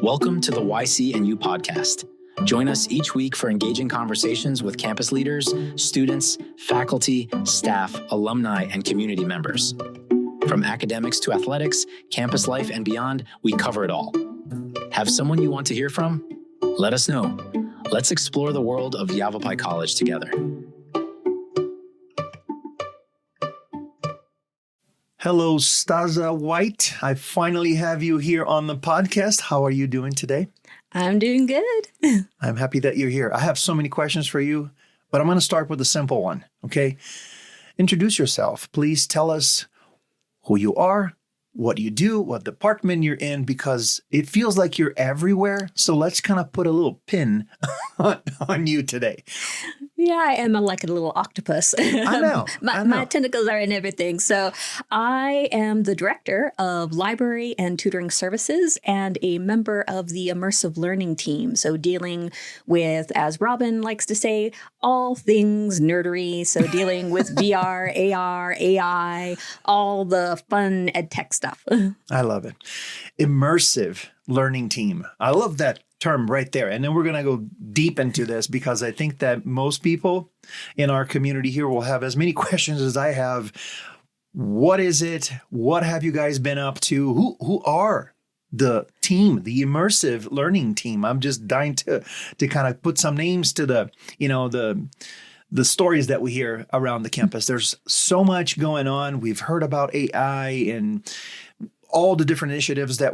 Welcome to the YCNU podcast. Join us each week for engaging conversations with campus leaders, students, faculty, staff, alumni, and community members. From academics to athletics, campus life, and beyond, we cover it all. Have someone you want to hear from? Let us know. Let's explore the world of Yavapai College together. Hello, Ustadza White. I finally have you here on the podcast. How are you doing today? I'm doing good. I'm happy that you're here. I have so many questions for you, but I'm going to start with a simple one, okay? Introduce yourself. Please tell us who you are, what you do, what department you're in, because it feels like you're everywhere. So let's kind of put a little pin on you today. Yeah, I am like a little octopus. I know. My tentacles are in everything. So I am the director of Library and Tutoring Services and a member of the Immersive learning team. So dealing with, as Robin likes to say, all things nerdery. So dealing with VR, AR, AI, all the fun ed tech stuff. I love it. Immersive learning team. I love that term right there. And then we're going to go deep into this because I think that most people in our community here will have as many questions as I have. What is it? What have you guys been up to? Who are the team, the immersive learning team? I'm just dying to kind of put some names to the stories that we hear around the campus. There's so much going on. We've heard about AI and all the different initiatives that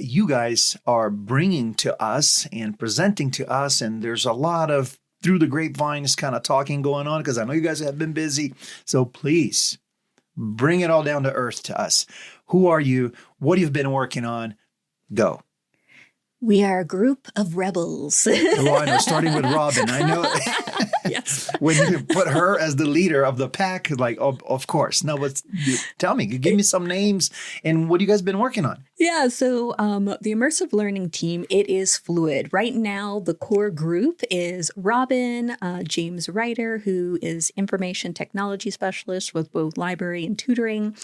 you guys are bringing to us and presenting to us. And there's a lot of through the grapevines kind of talking going on because I know you guys have been busy. So please bring it all down to earth to us. Who are you? What you've been working on? Go. We are a group of rebels. Oh, I know, starting with Robin. I know. Yes. When you put her as the leader of the pack, like, of course. Now, tell me, give me some names and what you guys been working on? Yeah, so the Immersive Learning Team, it is fluid. Right now, the core group is Robin, James Ryder, who is Information Technology Specialist with both Library and Tutoring,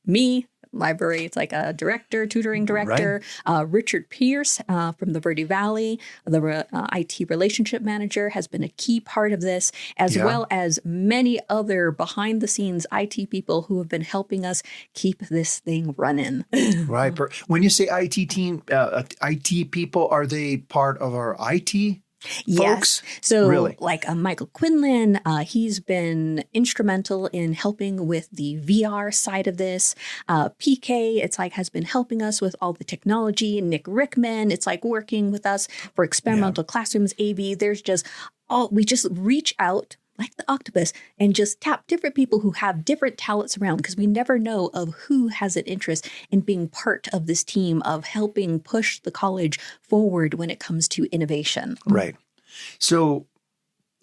me, Library, it's like a director, tutoring director, right. Richard Pierce from the Verde Valley, the IT relationship manager, has been a key part of this, as well as many other behind the scenes IT people who have been helping us keep this thing running. Right. When you say IT team, IT people, are they part of our IT? Yes. Folks? So really? Like Michael Quinlan, he's been instrumental in helping with the VR side of this. PK, it's like has been helping us with all the technology. Nick Rickman, it's like working with us for experimental classrooms, AV. We just reach out like the octopus and just tap different people who have different talents around because we never know of who has an interest in being part of this team of helping push the college forward when it comes to innovation. Right. So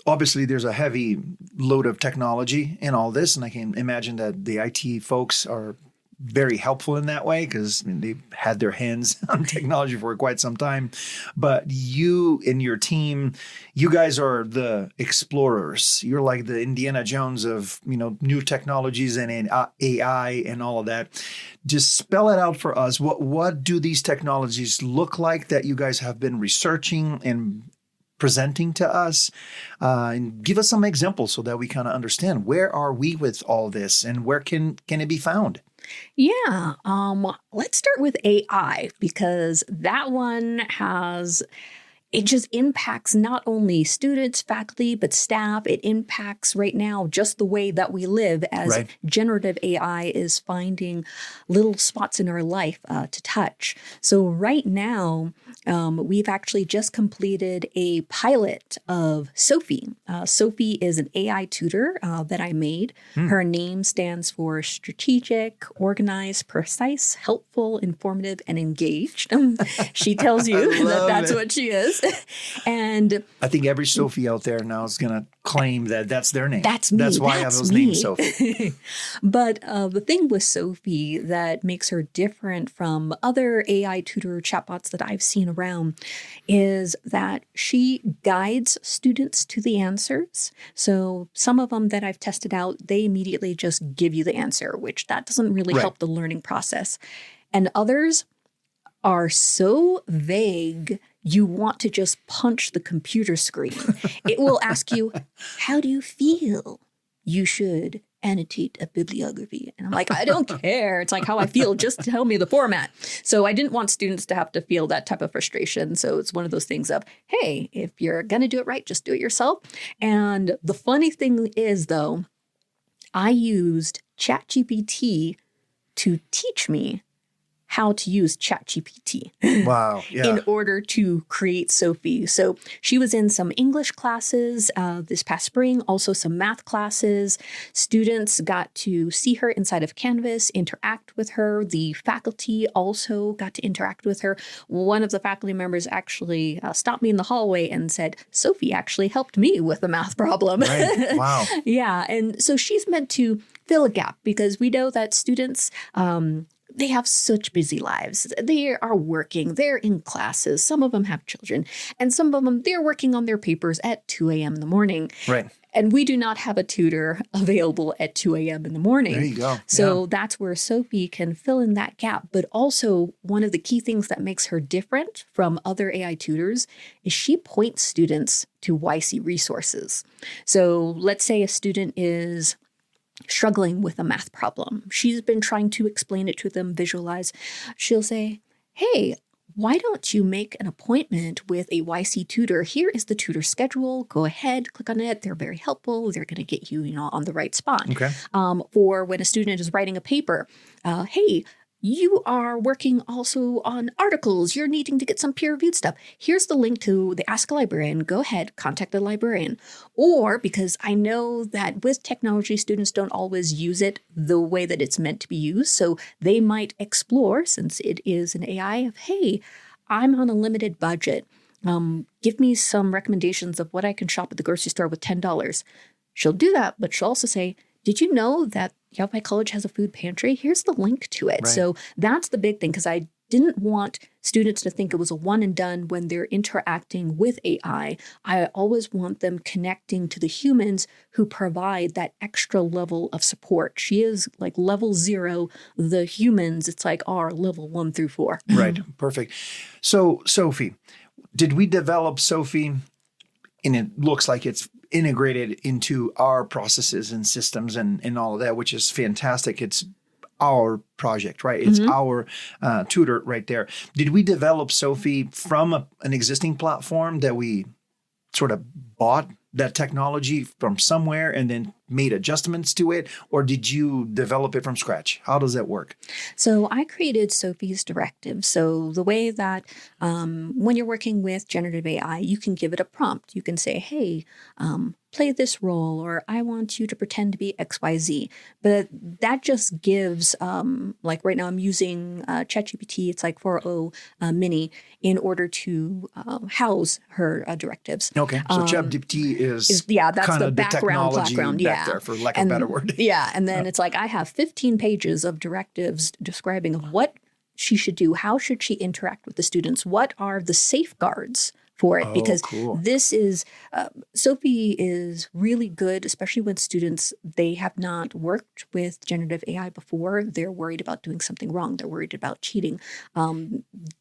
obviously there's a heavy load of technology in all this, and I can imagine that the IT folks are very helpful in that way because they've had their hands on technology for quite some time. But you and your team, you guys are the explorers. You're like the Indiana Jones of, new technologies and AI and all of that. Just spell it out for us. What do these technologies look like that you guys have been researching and presenting to us? And give us some examples so that we kind of understand where are we with all this and where can it be found? Yeah. Let's start with AI because that one it just impacts not only students, faculty, but staff. It impacts right now just the way that we live as generative AI is finding little spots in our life to touch. So right now, we've actually just completed a pilot of Sophie. Sophie is an AI tutor that I made. Her name stands for strategic, organized, precise, helpful, informative, and engaged. She tells you that's what she is. And I think every Sophie out there now is going to claim that that's their name. That's me. That's why I have those names, Sophie. But the thing with Sophie that makes her different from other AI tutor chatbots that I've seen around is that she guides students to the answers. So some of them that I've tested out, they immediately just give you the answer, which that doesn't really help the learning process. And others, are so vague, you want to just punch the computer screen. It will ask you, how do you feel? You should annotate a bibliography. And I'm like, I don't care. It's like how I feel. Just tell me the format. So I didn't want students to have to feel that type of frustration. So it's one of those things of, hey, if you're going to do it right, just do it yourself. And the funny thing is, though, I used ChatGPT to teach me how to use ChatGPT. Wow. Yeah. In order to create Sophie. So she was in some English classes this past spring, also some math classes. Students got to see her inside of Canvas, interact with her. The faculty also got to interact with her. One of the faculty members actually stopped me in the hallway and said, Sophie actually helped me with a math problem. Right. Wow. Yeah. And so she's meant to fill a gap because we know that students, they have such busy lives. They are working, they're in classes. Some of them have children, and some of them, they're working on their papers at 2 a.m. in the morning. Right. And we do not have a tutor available at 2 a.m. in the morning. There you go. So that's where Sophie can fill in that gap. But also, one of the key things that makes her different from other AI tutors is she points students to YC resources. So let's say a student is struggling with a math problem. She's been trying to explain it to them, visualize. She'll say, hey, why don't you make an appointment with a YC tutor? Here is the tutor schedule. Go ahead, click on it. They're very helpful. They're going to get you, on the right spot. Okay. For when a student is writing a paper, hey, you are working also on articles. You're needing to get some peer-reviewed stuff. Here's the link to the Ask a Librarian. Go ahead, contact the librarian. Or because I know that with technology, students don't always use it the way that it's meant to be used. So they might explore, since it is an AI, of, hey, I'm on a limited budget. Give me some recommendations of what I can shop at the grocery store with $10. She'll do that, but she'll also say, did you know that Yavapai College has a food pantry? Here's the link to it. Right. So that's the big thing, because I didn't want students to think it was a one and done when they're interacting with AI. I always want them connecting to the humans who provide that extra level of support. She is like level 0. The humans, it's like our level 1 through 4. Right. Perfect. So, Sophie, did we develop Sophie, and it looks like it's integrated into our processes and systems and all of that, which is fantastic. It's our project, right? It's our tutor right there. Did we develop Sophie from an existing platform that we sort of bought that technology from somewhere and then made adjustments to it? Or did you develop it from scratch? How does that work? So I created Sophie's directive. So the way that when you're working with generative AI, you can give it a prompt. You can say, hey, play this role, or I want you to pretend to be XYZ. But that just gives, like right now I'm using ChatGPT, it's like 4.0 mini, in order to house her directives. Okay, so ChatGPT is that's kind the of background back there, for lack of a better word. Yeah, and then it's like I have 15 pages of directives describing of what she should do, how should she interact with the students, what are the safeguards for it, because this is, Sophie is really good, especially when students, they have not worked with generative AI before. They're worried about doing something wrong. They're worried about cheating.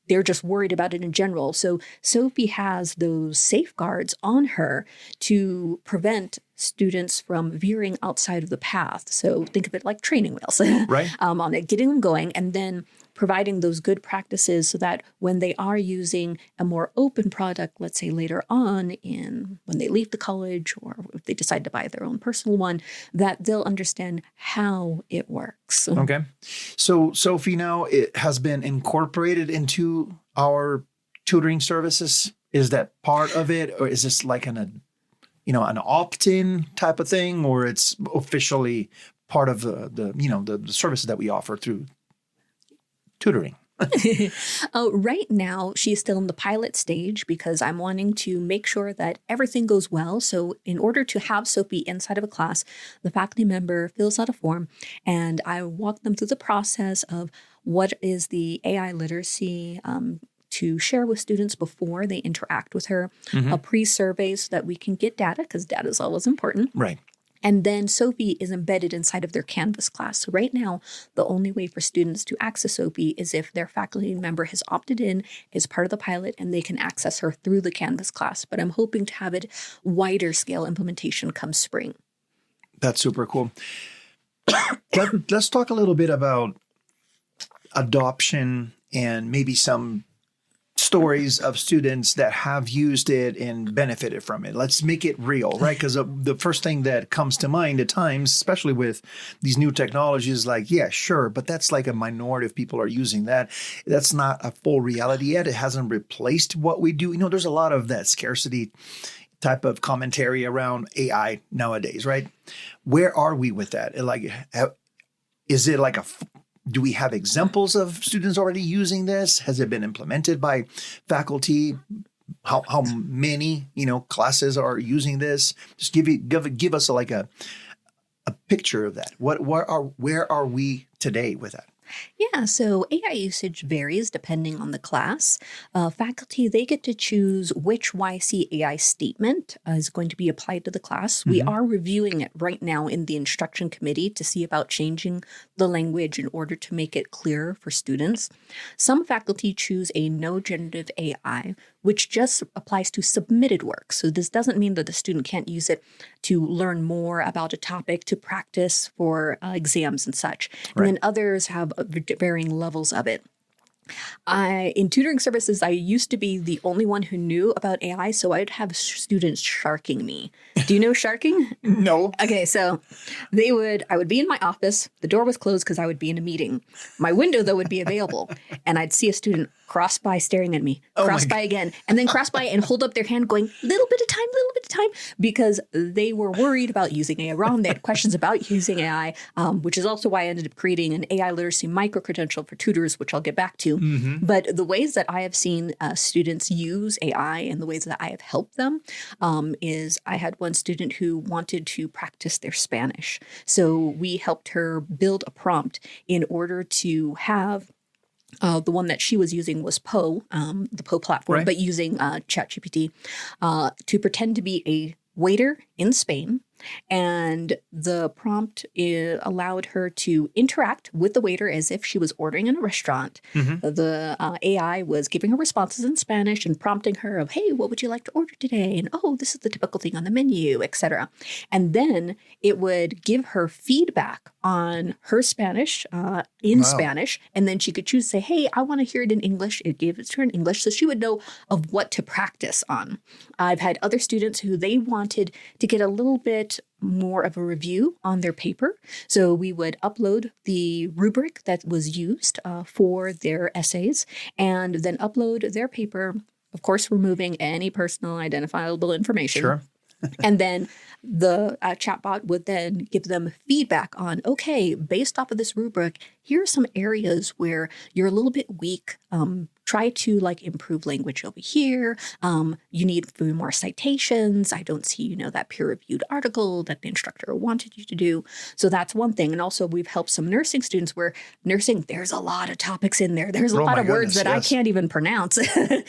They're just worried about it in general. So Sophie has those safeguards on her to prevent students from veering outside of the path. So think of it like training wheels, right? On it, getting them going, and then providing those good practices so that when they are using a more open product, let's say later on when they leave the college, or if they decide to buy their own personal one, that they'll understand how it works. Okay. So Sophie now, it has been incorporated into our tutoring services. Is that part of it? Or is this like an opt-in type of thing, or it's officially part of the services that we offer through tutoring? Right now, she's still in the pilot stage because I'm wanting to make sure that everything goes well. So in order to have Sophie inside of a class, the faculty member fills out a form, and I walk them through the process of what is the AI literacy to share with students before they interact with her, a pre-survey so that we can get data, because data is always important. Right. And then Sophie is embedded inside of their Canvas class. So right now, the only way for students to access Sophie is if their faculty member has opted in as part of the pilot and they can access her through the Canvas class. But I'm hoping to have it wider scale implementation come spring. That's super cool. Let's talk a little bit about adoption and maybe some stories of students that have used it and benefited from it. Let's make it real, right? Because the first thing that comes to mind at times, especially with these new technologies, like, yeah, sure, but that's like a minority of people are using that. That's not a full reality yet. It hasn't replaced what we do. There's a lot of that scarcity type of commentary around AI nowadays, right? Where are we with that? Is it like do we have examples of students already using this? Has it been implemented by faculty? How many, classes are using this? Just give us a picture of that. Where are we today with that? Yeah, so AI usage varies depending on the class. Faculty, they get to choose which YC AI statement is going to be applied to the class. We are reviewing it right now in the instruction committee to see about changing the language in order to make it clearer for students. Some faculty choose a no generative AI, which just applies to submitted work. So this doesn't mean that the student can't use it to learn more about a topic, to practice for exams and such. And then others have varying levels of it. In tutoring services, I used to be the only one who knew about AI, so I'd have students sharking me. Do you know sharking? No. Okay, so I would be in my office, the door was closed because I would be in a meeting. My window, though, would be available, and I'd see a student cross by staring at me, cross by again, and then cross by and hold up their hand going, little bit of time, because they were worried about using AI wrong. They had questions about using AI, which is also why I ended up creating an AI literacy micro-credential for tutors, which I'll get back to. But the ways that I have seen students use AI and the ways that I have helped them is I had one student who wanted to practice their Spanish. So we helped her build a prompt in order to have the one that she was using was Poe, the Poe platform, but using ChatGPT to pretend to be a waiter in Spain. And the prompt allowed her to interact with the waiter as if she was ordering in a restaurant. The AI was giving her responses in Spanish and prompting her of, hey, what would you like to order today? And, oh, this is the typical thing on the menu, etc. And then it would give her feedback on her Spanish in Spanish. And then she could choose to say, hey, I want to hear it in English. It gave it to her in English. So she would know of what to practice on. I've had other students who they wanted to get a little bit more of a review on their paper. So we would upload the rubric that was used for their essays and then upload their paper, of course, removing any personal identifiable information. Sure. And then the chatbot would then give them feedback on, okay, based off of this rubric, here are some areas where you're a little bit weak. Try to improve language over here. You need a few more citations. I don't see, that peer-reviewed article that the instructor wanted you to do. So that's one thing. And also we've helped some nursing students where nursing, there's a lot of topics in there. There's a lot of words that I can't even pronounce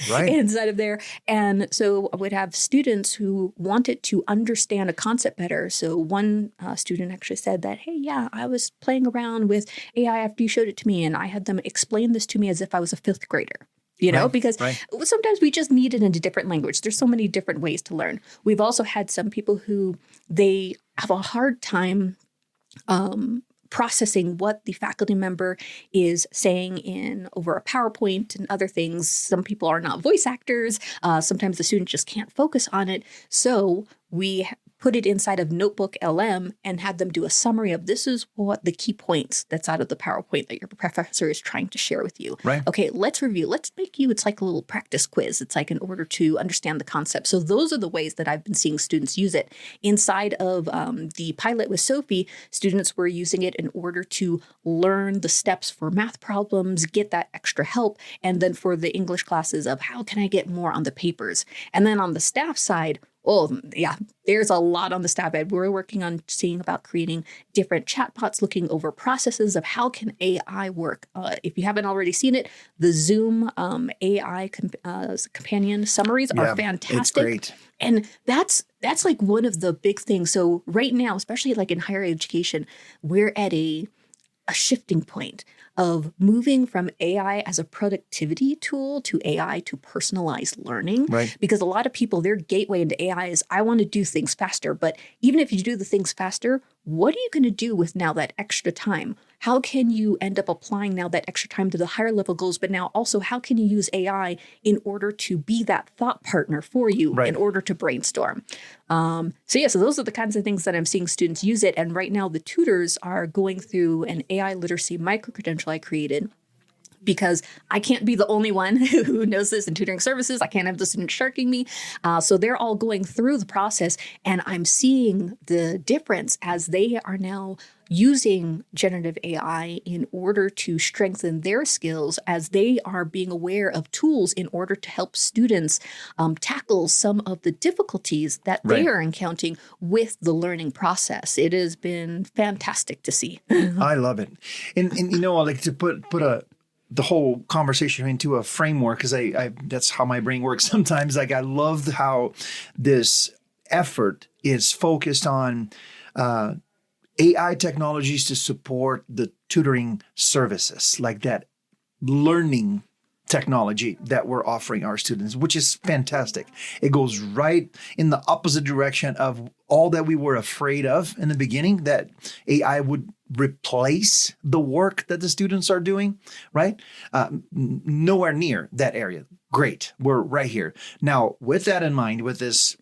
inside of there. And so I would have students who wanted to understand a concept better. So one student actually said that, hey, yeah, I was playing around with AI after you showed it to me, and I had them explain this to me as if I was a fifth grader. Because sometimes we just need it in a different language. There's so many different ways to learn. We've also had some people who they have a hard time processing what the faculty member is saying over a PowerPoint and other things. Some people are not voice actors. Sometimes the student just can't focus on it. So we put it inside of Notebook LM and had them do a summary of this is what the key points that's out of the PowerPoint that your professor is trying to share with you. Right. Okay, let's review. Let's make you, it's like a little practice quiz. It's like in order to understand the concept. So those are the ways that I've been seeing students use it. Inside of the pilot with Sophie, students were using it in order to learn the steps for math problems, get that extra help, and then for the English classes of how can I get more on the papers. And then on the staff side, Oh, yeah, there's a lot on the staff ed. We're working on seeing about creating different chatbots, looking over processes of how can AI work. If you haven't already seen it, the Zoom AI companion summaries are fantastic. It's great. And that's like one of the big things. So right now, especially like in higher education, we're at a shifting point of moving from AI as a productivity tool to AI to personalized learning. Right. Because a lot of people, their gateway into AI is, I want to do things faster. But even if you do the things faster, what are you going to do with now that extra time? How can you end up applying now that extra time to the higher level goals? But now also, how can you use AI in order to be that thought partner for you in order to brainstorm? So those are the kinds of things that I'm seeing students use it. And right now, the tutors are going through an AI literacy micro-credential I created, because I can't be the only one who knows this in tutoring services. I can't have the students sharking me. So they're all going through the process, and I'm seeing the difference as they are now using generative AI in order to strengthen their skills, as they are being aware of tools in order to help students tackle some of the difficulties that they are encountering with the learning process. It has been fantastic to see. I love it. And I like to put the whole conversation into a framework, because I that's how my brain works sometimes. Like, I love how this effort is focused on AI technologies to support the tutoring services, like that learning technology that we're offering our students, which is fantastic. It goes right in the opposite direction of all that we were afraid of in the beginning, that AI would replace the work that the students are doing, right? Nowhere near that area. Great. We're right here. Now, with that in mind, with this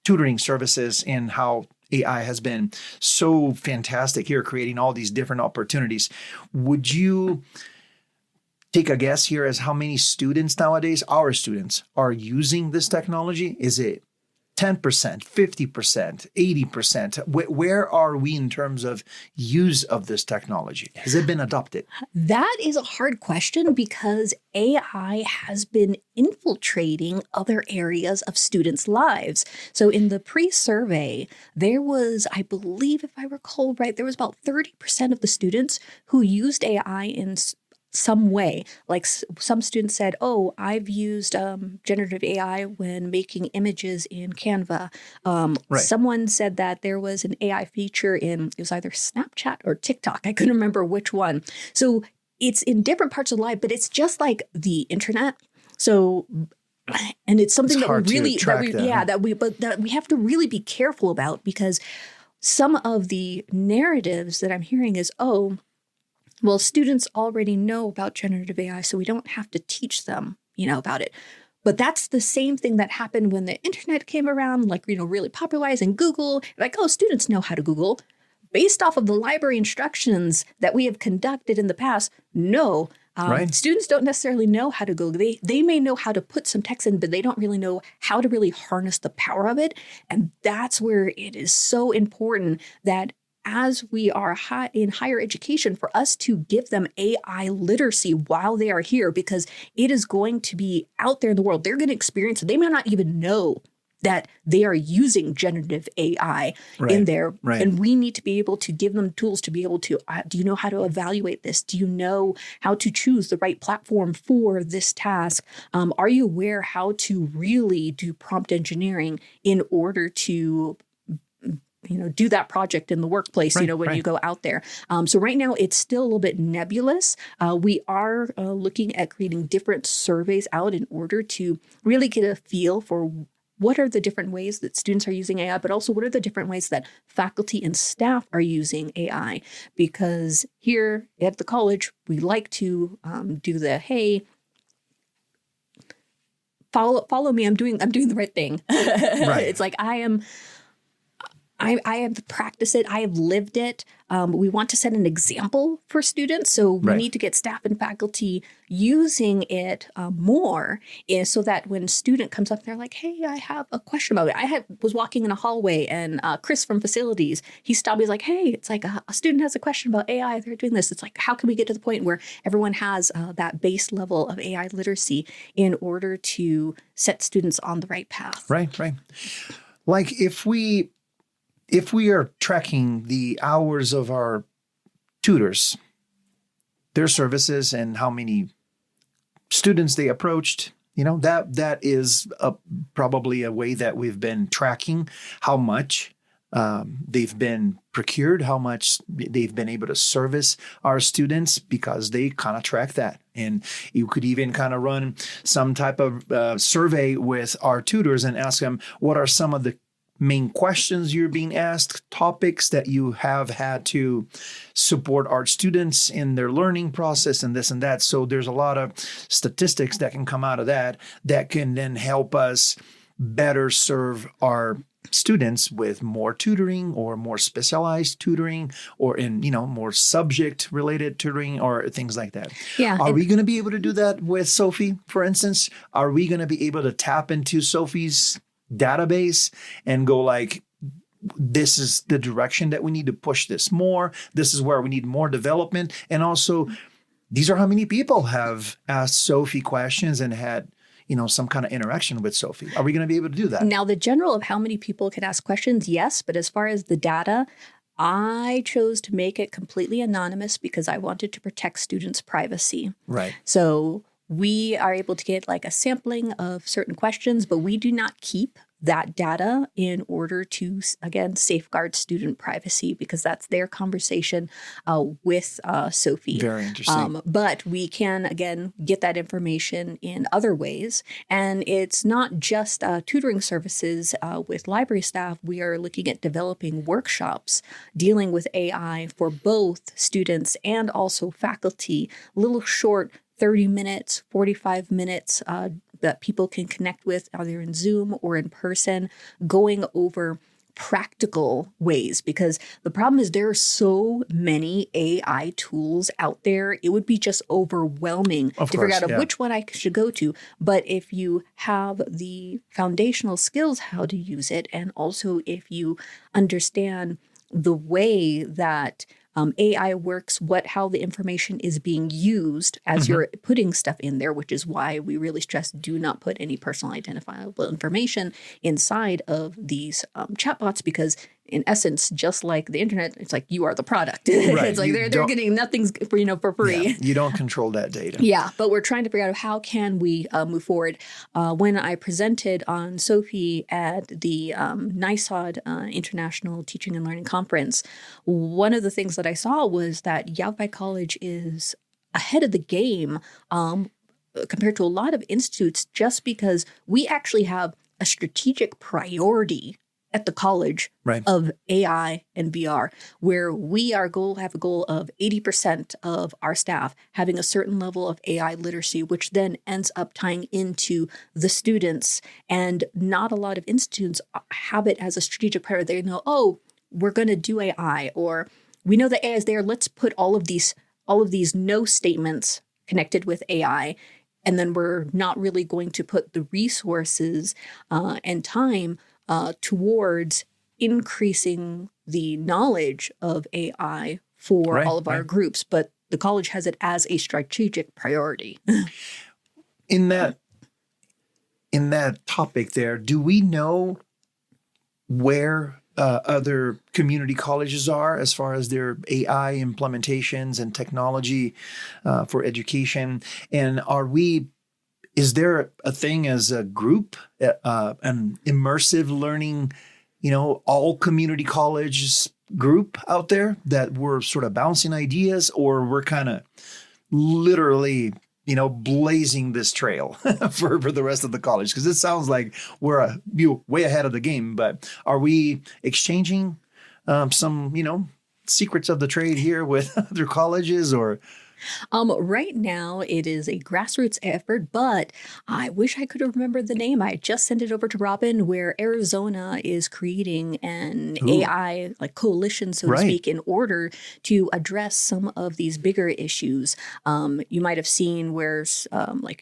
tutoring services and how AI has been so fantastic here, creating all these different opportunities, would you take a guess here as how many students nowadays, our students, are using this technology? Is it 10%, 50%, 80%? Where are we in terms of use of this technology? Has it been adopted? That is a hard question, because AI has been infiltrating other areas of students' lives. So in the pre-survey, there was, I believe, if I recall right, there was about 30% of the students who used AI in some way. Like some students said, oh, I've used generative AI when making images in Canva. Someone said that there was an AI feature it was either Snapchat or TikTok. I couldn't remember which one. So it's in different parts of life, but it's just like the internet. So, and it's something that we have to really be careful about, because some of the narratives that I'm hearing is, well, students already know about generative AI, so we don't have to teach them, about it. But that's the same thing that happened when the internet came around, like, really popularized, and Google. Like, students know how to Google. Based off of the library instructions that we have conducted in the past, no. Students don't necessarily know how to Google. They may know how to put some text in, but they don't really know how to really harness the power of it. And that's where it is so important that as we are in higher education, for us to give them AI literacy while they are here, because it is going to be out there in the world. They're going to experience it. They may not even know that they are using generative AI in there. And we need to be able to give them tools to be able to, do you know how to evaluate this? Do you know how to choose the right platform for this task? Are you aware how to really do prompt engineering in order to do that project in the workplace, when you go out there. So right now it's still a little bit nebulous. We are looking at creating different surveys out in order to really get a feel for what are the different ways that students are using AI, but also what are the different ways that faculty and staff are using AI. Because here at the college, we like to do the, hey, follow me, I'm doing the right thing. It's like I have practiced it. I have lived it. We want to set an example for students. So we need to get staff and faculty using it more, so that when a student comes up, they're like, hey, I have a question about it. I was walking in a hallway, and Chris from facilities, he stopped. He's like, hey, it's like a student has a question about AI. They're doing this. It's like, how can we get to the point where everyone has that base level of AI literacy in order to set students on the right path? Right. Like if we are tracking the hours of our tutors, their services, and how many students they approached, that is probably a way that we've been tracking how much they've been procured, how much they've been able to service our students, because they kind of track that. And you could even kind of run some type of survey with our tutors and ask them, what are some of the main questions you're being asked, topics that you have had to support our students in their learning process, and this and that. So there's a lot of statistics that can come out of that can then help us better serve our students with more tutoring or more specialized tutoring, or in, more subject related tutoring or things like that. Yeah. Are we going to be able to do that with Sophie, for instance? Are we going to be able to tap into Sophie's database and go like, this is the direction that we need to push this more. This is where we need more development. And also, these are how many people have asked Sophie questions and had, some kind of interaction with Sophie. Are we going to be able to do that? Now, the general of how many people could ask questions, yes. But as far as the data, I chose to make it completely anonymous because I wanted to protect students' privacy. Right. So we are able to get like a sampling of certain questions, but we do not keep that data in order to, again, safeguard student privacy, because that's their conversation with Sophie. Very interesting. But we can, again, get that information in other ways. And it's not just tutoring services with library staff. We are looking at developing workshops dealing with AI for both students and also faculty, little short 30 minutes, 45 minutes that people can connect with either in Zoom or in person, going over practical ways. Because the problem is there are so many AI tools out there. It would be just overwhelming to figure out which one I should go to. But if you have the foundational skills how to use it, and also if you understand the way that AI works, how the information is being used as you're putting stuff in there, which is why we really stress do not put any personal identifiable information inside of these chatbots, because in essence, just like the internet, it's like you are the product. Right. It's like they're getting nothing for free. Yeah, you don't control that data. Yeah, but we're trying to figure out how can we move forward. When I presented on Sophie at the NISOD International Teaching and Learning Conference, one of the things that I saw was that Yavapai College is ahead of the game compared to a lot of institutes, just because we actually have a strategic priority at the college of AI and VR, where we have a goal of 80% of our staff having a certain level of AI literacy, which then ends up tying into the students. And not a lot of institutes have it as a strategic priority. They know, oh, we're going to do AI, or we know that AI is there. Let's put all of these no statements connected with AI. And then we're not really going to put the resources and time towards increasing the knowledge of AI for all of our groups. But the college has it as a strategic priority. In that topic there, do we know where other community colleges are as far as their AI implementations and technology for education? And is there a thing as a group, an immersive learning, all community colleges group out there that we're sort of bouncing ideas, or we're kind of literally, blazing this trail for the rest of the college? Because it sounds like we're way ahead of the game, but are we exchanging some, secrets of the trade here with other colleges, or? Right now, it is a grassroots effort, but I wish I could remember the name. I just sent it over to Robin, where Arizona is creating an AI coalition, so to speak, in order to address some of these bigger issues. You might have seen where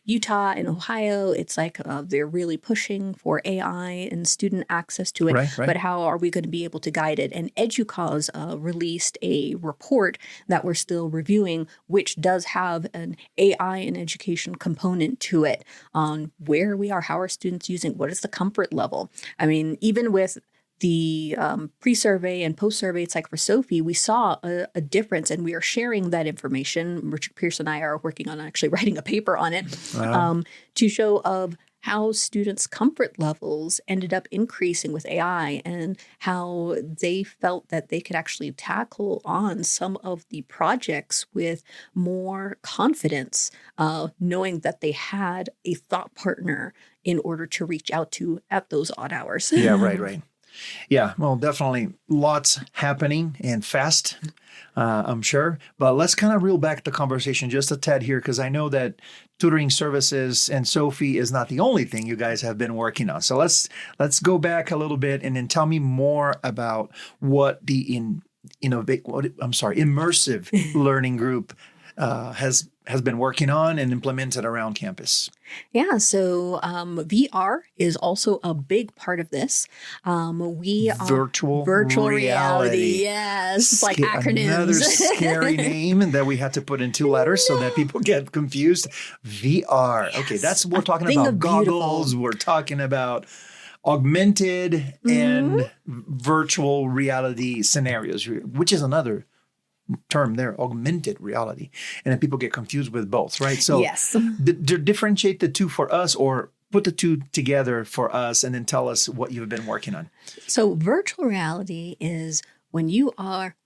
Utah and Ohio, it's they're really pushing for AI and student access to it. Right. But how are we going to be able to guide it? And EDUCAUSE released a report that we're still reviewing, which which does have an AI and education component to it on where we are, how are students using, what is the comfort level. I mean, even with the pre-survey and post-survey, it's like for Sophie, we saw a difference, and we are sharing that information. Richard Pierce and I are working on actually writing a paper on it to show of how students' comfort levels ended up increasing with AI and how they felt that they could actually tackle on some of the projects with more confidence, knowing that they had a thought partner in order to reach out to at those odd hours. Yeah, right. Yeah, well, definitely lots happening and fast, I'm sure. But let's kind of reel back the conversation just a tad here, because I know that tutoring services and Sophie is not the only thing you guys have been working on. So let's go back a little bit and then tell me more about what the immersive learning group has been working on and implemented around campus. Yeah, so VR is also a big part of this. We are virtual reality. Yes, it's like acronyms. Another scary name that we had to put in 2 letters so that people get confused. VR. Yes. Okay, that's we're talking about goggles. We're talking about augmented and virtual reality scenarios, which is another term there, augmented reality. And then people get confused with both, right? So yes. Differentiate the two for us, or put the two together for us, and then tell us what you've been working on. So virtual reality is when you are,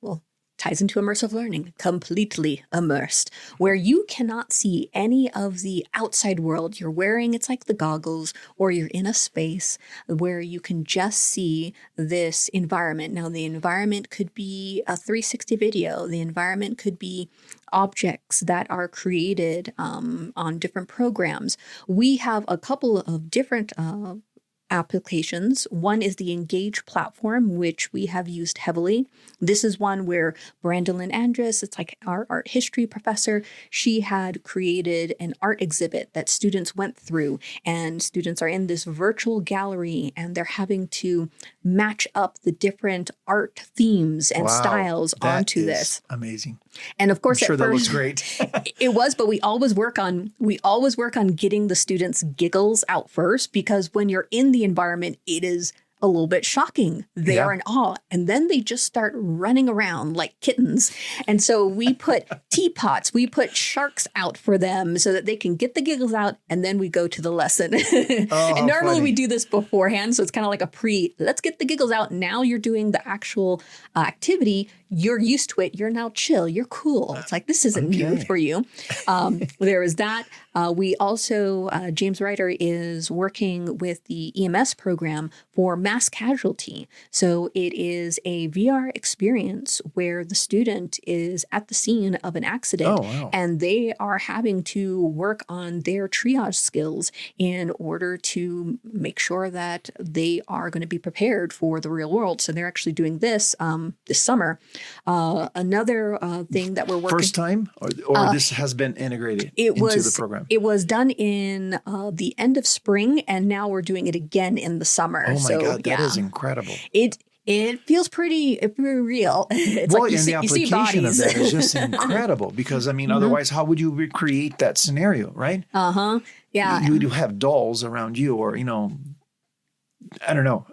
ties into immersive learning, completely immersed, where you cannot see any of the outside world. You're wearing, it's like the goggles, or you're in a space where you can just see this environment. Now, the environment could be a 360 video. The environment could be objects that are created on different programs. We have a couple of different applications. One is the Engage platform, which we have used heavily. This is one where Brandolyn Andrus, it's like our art history professor, she had created an art exhibit that students went through, and students are in this virtual gallery and they're having to match up the different art themes and styles onto this. Amazing. And of course, I'm sure at that first, looks great. It was, but we always work on getting the students' giggles out first, because when you're in the environment, it is a little bit shocking. They are in awe, and then they just start running around like kittens. And so we put teapots, we put sharks out for them so that they can get the giggles out, and then we go to the lesson. And normally we do this beforehand, so it's kind of like let's get the giggles out. Now you're doing the actual activity. You're used to it. You're now chill. You're cool. It's like, this isn't new for you. There is that. We also, James Ryder is working with the EMS program for mass casualty. So it is a VR experience where the student is at the scene of an accident and they are having to work on their triage skills in order to make sure that they are going to be prepared for the real world. So they're actually doing this this summer. Another thing that we're working... First time? Or this has been integrated into the program? It was done in the end of spring, and now we're doing it again in the summer. Oh my God, that is incredible. It feels pretty real. It's well, like and the application of that is just incredible, because, I mean, otherwise, how would you recreate that scenario, right? Yeah. You would have dolls around you, or, I don't know.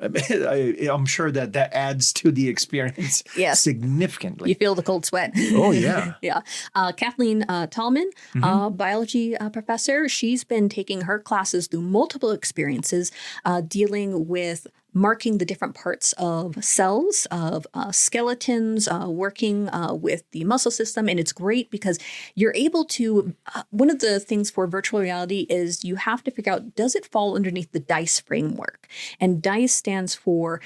I'm sure that adds to the experience significantly. You feel the cold sweat. Oh, yeah. Yeah. Kathleen Tallman, biology professor, she's been taking her classes through multiple experiences dealing with marking the different parts of cells, of skeletons, working with the muscle system. And it's great because you're able to, one of the things for virtual reality is you have to figure out, does it fall underneath the DICE framework? And DICE stands for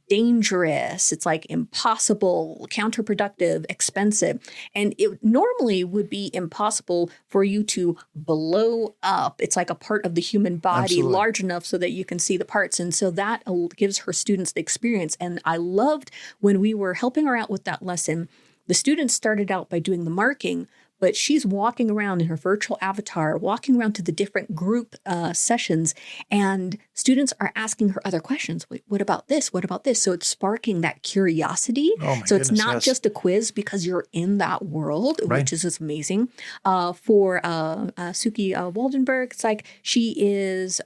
dangerous, it's like impossible, counterproductive, expensive. And it normally would be impossible for you to blow up. It's like a part of the human body large enough so that you can see the parts. And so that gives her students the experience. And I loved when we were helping her out with that lesson, the students started out by doing the marking, but she's walking around in her virtual avatar, walking around to the different group sessions, and students are asking her other questions. Wait, what about this? What about this? So it's sparking that curiosity. Oh my So it's goodness, not yes. just a quiz because you're in that world, Right. which is just amazing. For Suki Waldenberg, it's like she is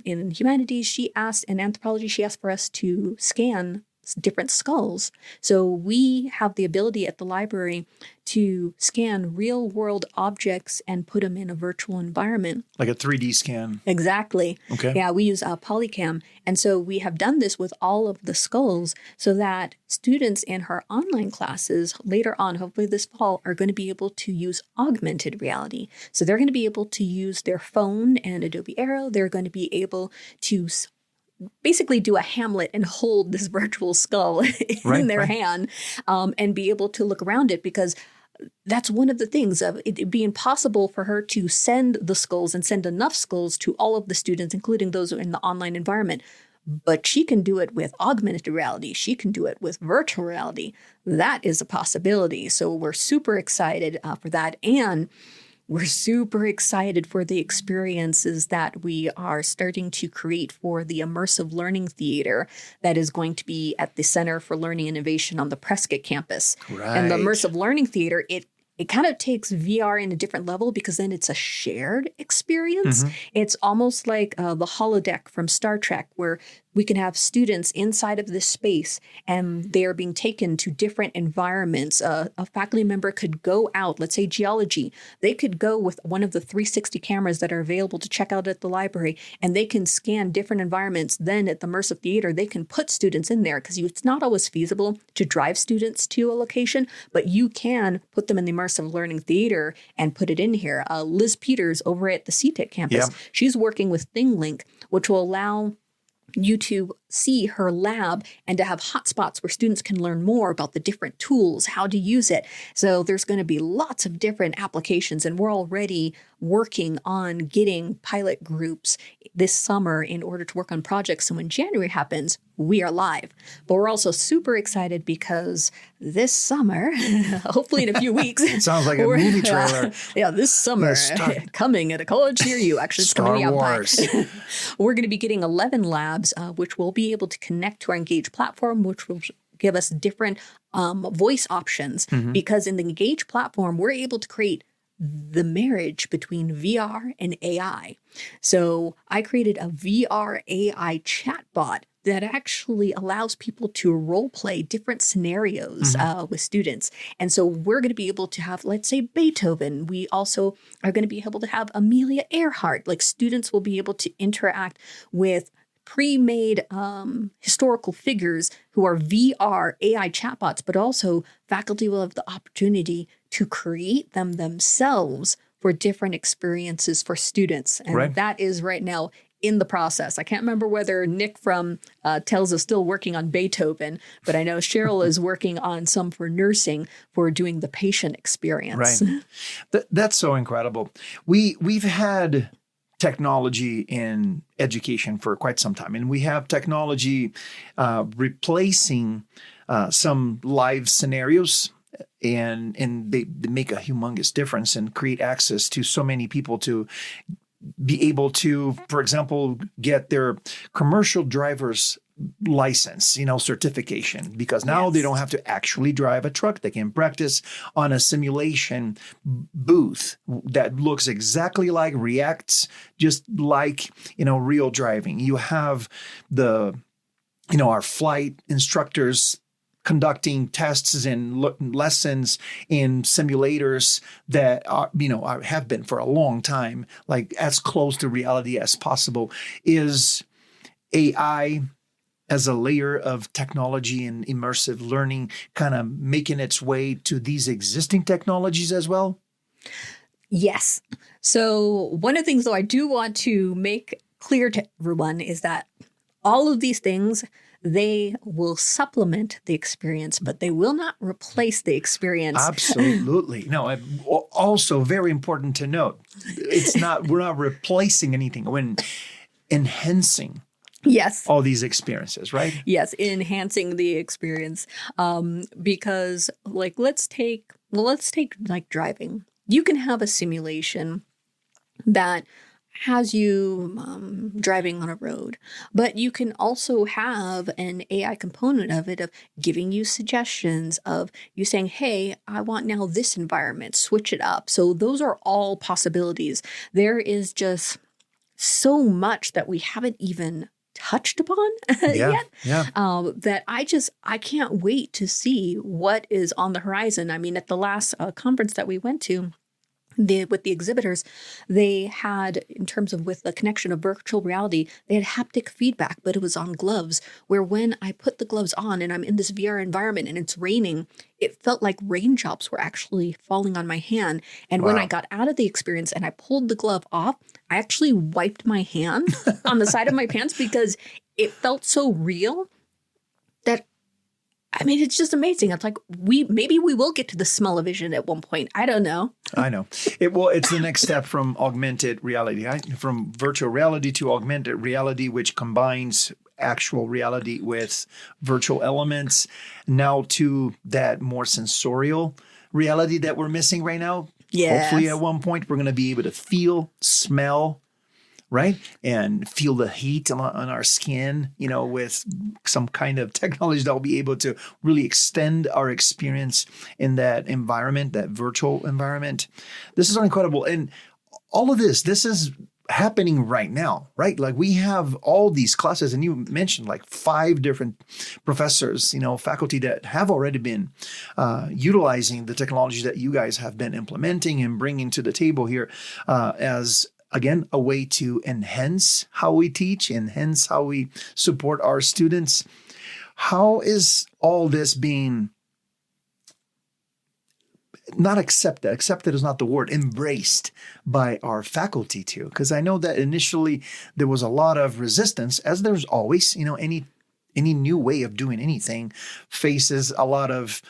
in humanities. She asked in anthropology, she asked for us to scan different skulls. So we have the ability at the library to scan real world objects and put them in a virtual environment. Like a 3D scan. Exactly. Okay. Yeah, we use Polycam. And so we have done this with all of the skulls so that students in her online classes later on, hopefully this fall, are going to be able to use augmented reality. So they're going to be able to use their phone and Adobe Aero. They're going to be able to basically do a Hamlet and hold this virtual skull in their hand and be able to look around it, because that's one of the things of it being possible for her to send the skulls and send enough skulls to all of the students, including those in the online environment. But she can do it with augmented reality. She can do it with virtual reality. That is a possibility. So we're super excited for that. And we're super excited for the experiences that we are starting to create for the Immersive Learning Theater that is going to be at the Center for Learning Innovation on the Prescott campus. Right. And the Immersive Learning Theater, it kind of takes VR in a different level because then it's a shared experience. Mm-hmm. It's almost like the holodeck from Star Trek, where we can have students inside of this space and they are being taken to different environments. A faculty member could go out, let's say geology. They could go with one of the 360 cameras that are available to check out at the library, and they can scan different environments. Then at the Immersive Theater, they can put students in there because it's not always feasible to drive students to a location, but you can put them in the Immersive Learning Theater and put it in here. Liz Peters over at the CTIC campus, she's working with ThingLink, which will allow you to see her lab and to have hotspots where students can learn more about the different tools, how to use it. So there's going to be lots of different applications, and we're already working on getting pilot groups this summer in order to work on projects. So when January happens, we are live. But we're also super excited because this summer, hopefully in a few weeks. It sounds like a movie trailer. This summer, coming at a college near you. Actually, it's coming Star to Wars. Yavapai. We're going to be getting 11 labs, which will be able to connect to our Engage platform, which will give us different voice options. Because in the Engage platform, we're able to create the marriage between VR and AI. So I created a VR AI chatbot that actually allows people to role play different scenarios with students. And so we're going to be able to have, let's say, Beethoven. We also are going to be able to have Amelia Earhart. Like, students will be able to interact with pre-made historical figures who are VR AI chatbots, but also faculty will have the opportunity to create them themselves for different experiences for students. And that is right now in the process. I can't remember whether Nick from TELS is still working on Beethoven, but I know Cheryl is working on some for nursing for doing the patient experience. Right. That's so incredible. We've had technology in education for quite some time, and we have technology replacing some live scenarios, and they make a humongous difference and create access to so many people to be able to, for example, get their commercial driver's license, certification, because now they don't have to actually drive a truck. They can practice on a simulation booth that looks exactly like, reacts just like, real driving. You have our flight instructors conducting tests and lessons in simulators that are, have been for a long time, like as close to reality as possible. Is AI as a layer of technology and immersive learning kind of making its way to these existing technologies as well? Yes. So one of the things, though, I do want to make clear to everyone is that all of these things, they will supplement the experience, but they will not replace the experience. Absolutely. No, also very important to note, we're not replacing anything. We're enhancing all these experiences, right? Yes, enhancing the experience. Because let's take like driving. you can have a simulation that has you driving on a road, but you can also have an AI component of it, of giving you suggestions, of you saying, hey, I want now this environment, switch it up. So those are all possibilities. There is just so much that we haven't even touched upon yet. That I can't wait to see what is on the horizon. I mean, at the last conference that we went to, with the exhibitors, they had, in terms of with the connection of virtual reality, they had haptic feedback, but it was on gloves, where when I put the gloves on and I'm in this VR environment and it's raining, it felt like raindrops were actually falling on my hand. And when I got out of the experience and I pulled the glove off, I actually wiped my hand on the side of my pants because it felt so real that, I mean, it's just amazing. It's like maybe we will get to the smell-o-vision at one point. I don't know. I know. It's the next step from augmented reality, right? From virtual reality to augmented reality, which combines actual reality with virtual elements. Now to that more sensorial reality that we're missing right now. Yes. Hopefully at one point we're going to be able to feel, smell, right? And feel the heat on our skin, with some kind of technology that will be able to really extend our experience in that environment, that virtual environment. This is incredible. And all of this is happening right now, right? Like we have all these classes, and you mentioned like 5 different professors, faculty that have already been utilizing the technology that you guys have been implementing and bringing to the table here as, again, a way to enhance how we teach, enhance how we support our students. How is all this being not accepted is not the word, embraced by our faculty too? Because I know that initially there was a lot of resistance, as there's always, any new way of doing anything faces a lot of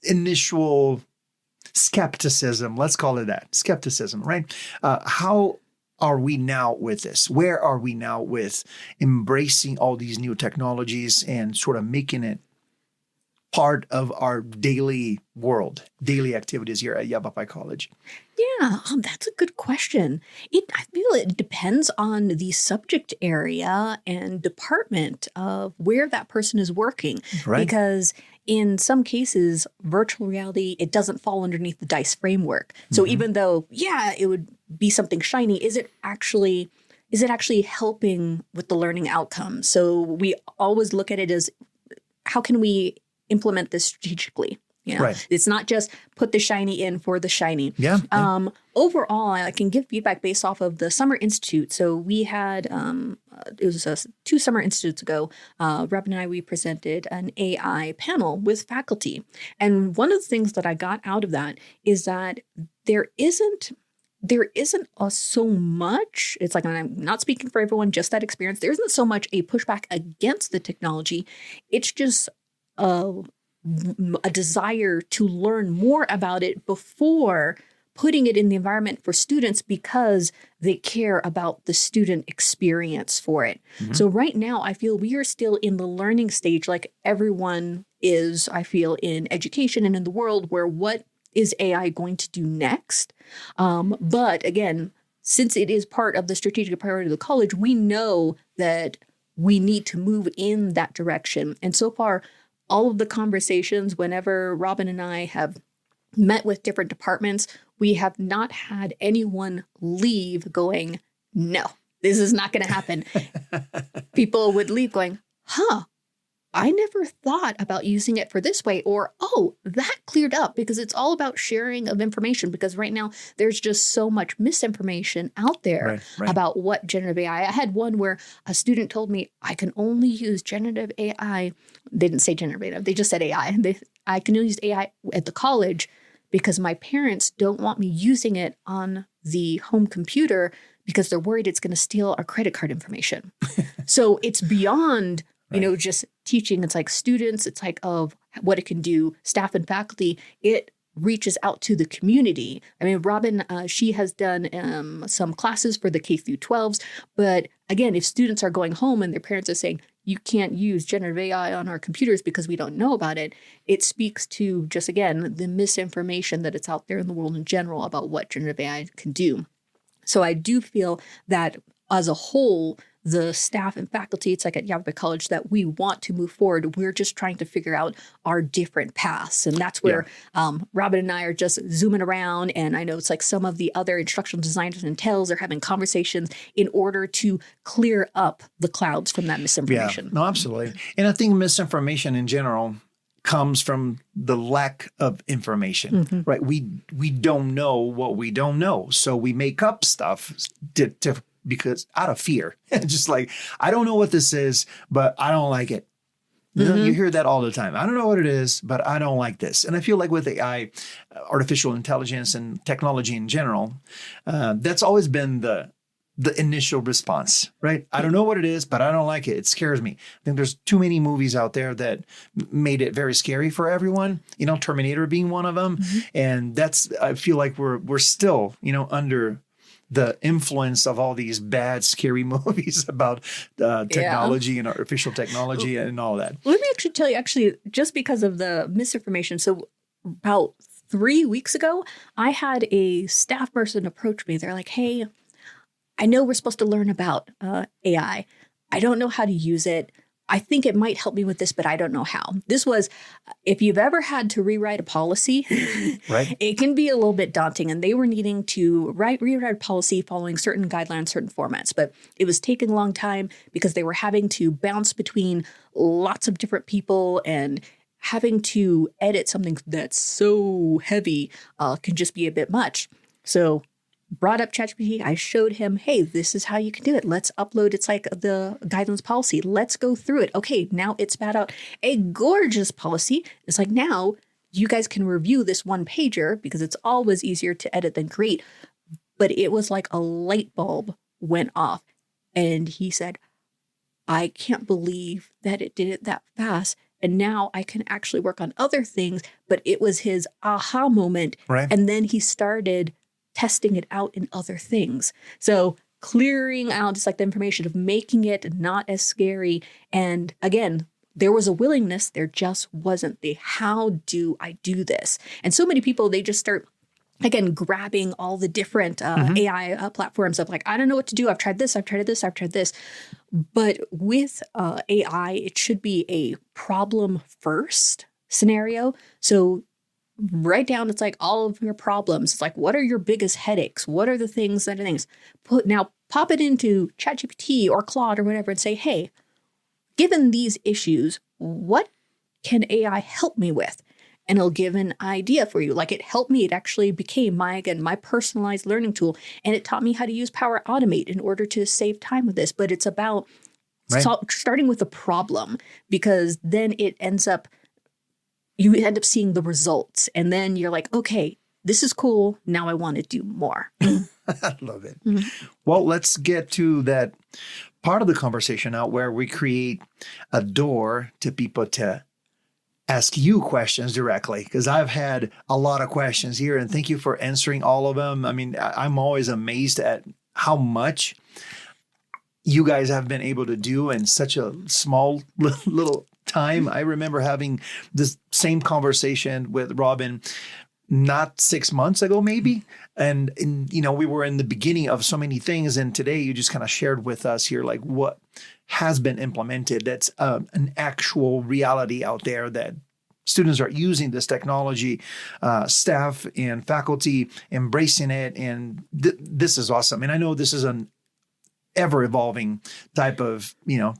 initial skepticism. Let's call it that, skepticism, right? How are we now with this? Where are we now with embracing all these new technologies and sort of making it part of our daily world, daily activities here at Yavapai College? Yeah, that's a good question. I feel it depends on the subject area and department of where that person is working. Right. Because in some cases, virtual reality, it doesn't fall underneath the DICE framework. So even though, it would be something shiny, is it actually helping with the learning outcome? So we always look at it as, how can we implement this strategically? Right. It's not just put the shiny in for the shiny. Overall, I can give feedback based off of the Summer Institute. So we had, it was 2 Summer Institutes ago, Rob and I, we presented an AI panel with faculty. And one of the things that I got out of that is that there isn't so much, it's like, I'm not speaking for everyone, just that experience. There isn't so much a pushback against the technology. It's just a desire to learn more about it before putting it in the environment for students, because they care about the student experience for it. So right now, I feel we are still in the learning stage, like everyone is, I feel, in education and in the world, where what is AI going to do next? But again, since it is part of the strategic priority of the college, we know that we need to move in that direction. And so far, all of the conversations, whenever Robin and I have met with different departments, we have not had anyone leave going, no, this is not going to happen. People would leave going, I never thought about using it for this way, or, oh, that cleared up, because it's all about sharing of information. Because right now there's just so much misinformation out there about what generative AI. I had one where a student told me I can only use generative AI. They didn't say generative, they just said AI. I can use AI at the college because my parents don't want me using it on the home computer because they're worried it's going to steal our credit card information. So it's beyond just teaching. It's like students, it's like of what it can do, staff and faculty. It reaches out to the community. I mean, Robin, she has done some classes for the K through 12s. But again, if students are going home and their parents are saying, you can't use generative AI on our computers because we don't know about it. It speaks to just, again, the misinformation that it's out there in the world in general about what generative AI can do. So I do feel that as a whole, the staff and faculty, it's like at Yavapai College, that we want to move forward. We're just trying to figure out our different paths. And that's where Robin and I are just zooming around. And I know it's like some of the other instructional designers and TELs are having conversations in order to clear up the clouds from that misinformation. Yeah, no, absolutely. And I think misinformation in general comes from the lack of information, right? We don't know what we don't know. So we make up stuff because out of fear, just like, I don't know what this is, but I don't like it. You know, you hear that all the time. I don't know what it is, but I don't like this. And I feel like with AI, artificial intelligence and technology in general, that's always been the initial response, right? I don't know what it is, but I don't like it. It scares me. I think there's too many movies out there that made it very scary for everyone, you know, Terminator being one of them. And I feel like we're still, you know, under the influence of all these bad, scary movies about technology and artificial technology and all that. Let me actually tell you, just because of the misinformation. So about 3 weeks ago, I had a staff person approach me. They're like, hey, I know we're supposed to learn about AI. I don't know how to use it. I think it might help me with this, but I don't know how. This was, if you've ever had to rewrite a policy, right, it can be a little bit daunting. And they were needing to rewrite a policy following certain guidelines, certain formats. But it was taking a long time because they were having to bounce between lots of different people, and having to edit something that's so heavy can just be a bit much. So brought up ChatGPT. I showed him, hey, this is how you can do it. Let's upload. It's like the guidelines policy. Let's go through it. Okay, now it spat out a gorgeous policy. It's like, now you guys can review this one pager, because it's always easier to edit than create. But it was like a light bulb went off. And he said, I can't believe that it did it that fast. And now I can actually work on other things. But it was his aha moment. Right. And then he started testing it out in other things. So clearing out just like the information of making it not as scary. And again, there was a willingness, there just wasn't the how do I do this? And so many people, they just start, again, grabbing all the different AI platforms of like, I don't know what to do. I've tried this, I've tried this, I've tried this. But with AI, it should be a problem first scenario. So write down, it's like all of your problems. It's like, what are your biggest headaches? What are the things that are things? Pop it into ChatGPT or Claude or whatever and say, hey, given these issues, what can AI help me with? And it'll give an idea for you. Like, it helped me. It actually became my personalized learning tool. And it taught me how to use Power Automate in order to save time with this. But it's about starting with a problem, because then it ends up, you end up seeing the results, and then you're like, okay, this is cool. Now I want to do more. I love it. Well, let's get to that part of the conversation now where we create a door to people to ask you questions directly, because I've had a lot of questions here, and thank you for answering all of them. I mean, I'm always amazed at how much you guys have been able to do in such a small little time. I remember having this same conversation with Robin not 6 months ago, maybe. And you know, we were in the beginning of so many things. And today you just kind of shared with us here, like what has been implemented. That's an actual reality out there, that students are using this technology, staff and faculty embracing it. And this is awesome. And I know this is an ever evolving type of,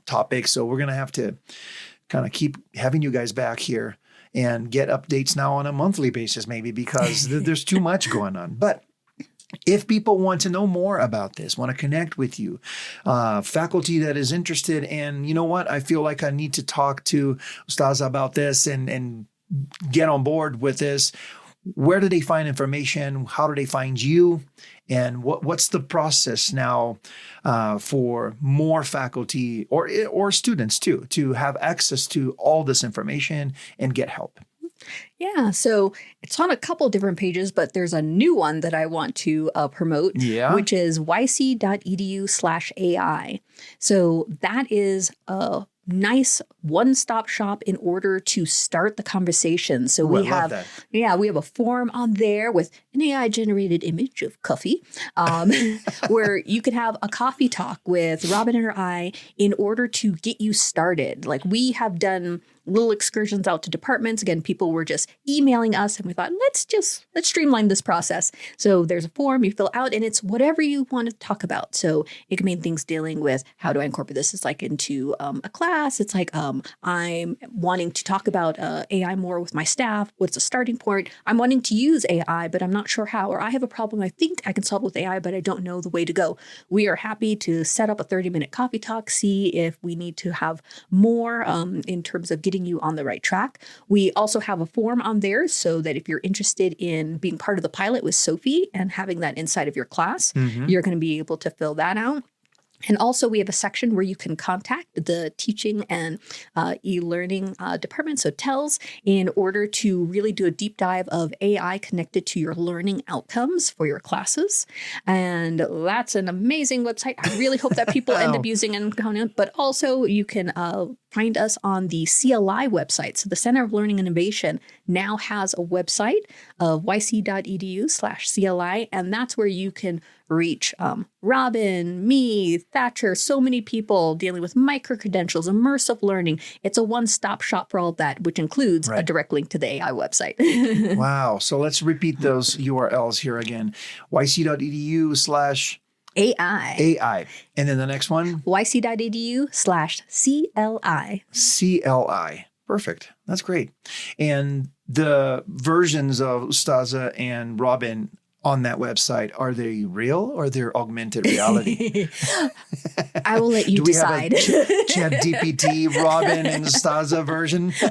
topic. So we're going to have to kind of keep having you guys back here and get updates now on a monthly basis, maybe, because there's too much going on. But if people want to know more about this, want to connect with you, faculty that is interested in, you know what, I feel like I need to talk to Ustadza about this and get on board with this, where do they find information? How do they find you? And what's the process now for more faculty or students too, to have access to all this information and get help? Yeah, so it's on a couple different pages, but there's a new one that I want to promote, which is yc.edu/AI. So that is a nice one-stop shop in order to start the conversation. So we have, we have a form on there with an AI-generated image of coffee, where you can have a coffee talk with Robin and I in order to get you started. Like, we have done little excursions out to departments. Again, people were just emailing us, and we thought, let's streamline this process. So there's a form you fill out, and it's whatever you want to talk about. So it can mean things dealing with how do I incorporate this? It's like into a class. It's like I'm wanting to talk about AI more with my staff. What's the starting point? I'm wanting to use AI, but I'm not sure how. Or I have a problem I think I can solve with AI, but I don't know the way to go. We are happy to set up a 30-minute coffee talk, see if we need to have more in terms of getting you on the right track. We also have a form on there so that if you're interested in being part of the pilot with Sophie and having that inside of your class, you're going to be able to fill that out. And also, we have a section where you can contact the teaching and e-learning department, so TELS, in order to really do a deep dive of AI connected to your learning outcomes for your classes. And that's an amazing website. I really hope that people end up using and going in. But also, you can find us on the CLI website. So the Center of Learning Innovation now has a website of yc.edu/CLI, and that's where you can reach Robin, me, Thatcher, so many people dealing with micro-credentials, immersive learning. It's a one-stop shop for all of that, which includes a direct link to the AI website. Wow. So let's repeat those URLs here again. yc.edu/AI. And then the next one? yc.edu/CLI. CLI. Perfect. That's great. And the versions of Ustadza and Robin on that website, are they real or they're augmented reality? I will let you decide. Do we have a ChatGPT, Robin, and Ustadza version? No,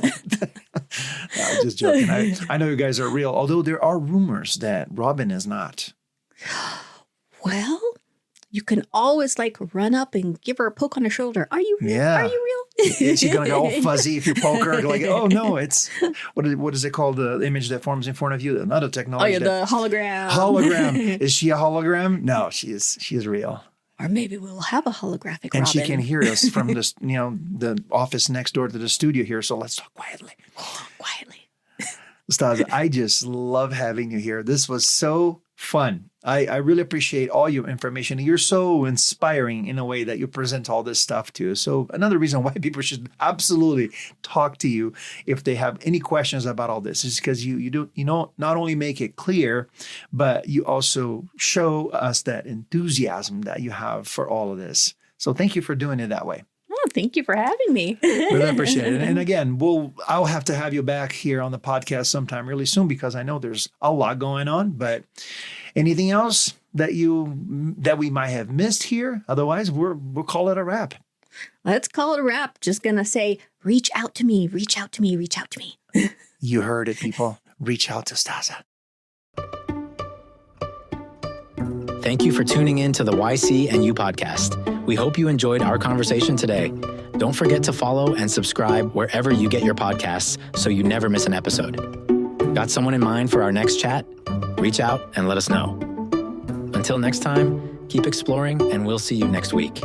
I'm just joking. I know you guys are real, although there are rumors that Robin is not. Well, you can always run up and give her a poke on the shoulder. Are you real? Yeah. Are you real? Is she going to go all fuzzy if you poke her? Like, oh, no, it's, what is it called? The image that forms in front of you? Another technology. Oh, yeah, the hologram. Hologram. Is she a hologram? No, she is real. Or maybe we'll have a holographic And Robin. she can hear us from this, the office next door to the studio here. So let's talk quietly. Quietly. Ustadza, I just love having you here. This was so fun. I really appreciate all your information. You're so inspiring in a way that you present all this stuff too. So another reason why people should absolutely talk to you if they have any questions about all this is because you not only make it clear, but you also show us that enthusiasm that you have for all of this. So thank you for doing it that way. Oh, thank you for having me. Really appreciate it. And again, I'll have to have you back here on the podcast sometime really soon because I know there's a lot going on. But anything else that we might have missed here? Otherwise, we'll call it a wrap. Let's call it a wrap. Just gonna say, reach out to me, reach out to me, reach out to me. You heard it, people. Reach out to Ustadza. Thank you for tuning in to the YCNU podcast. We hope you enjoyed our conversation today. Don't forget to follow and subscribe wherever you get your podcasts so you never miss an episode. Got someone in mind for our next chat? Reach out and let us know. Until next time, keep exploring and we'll see you next week.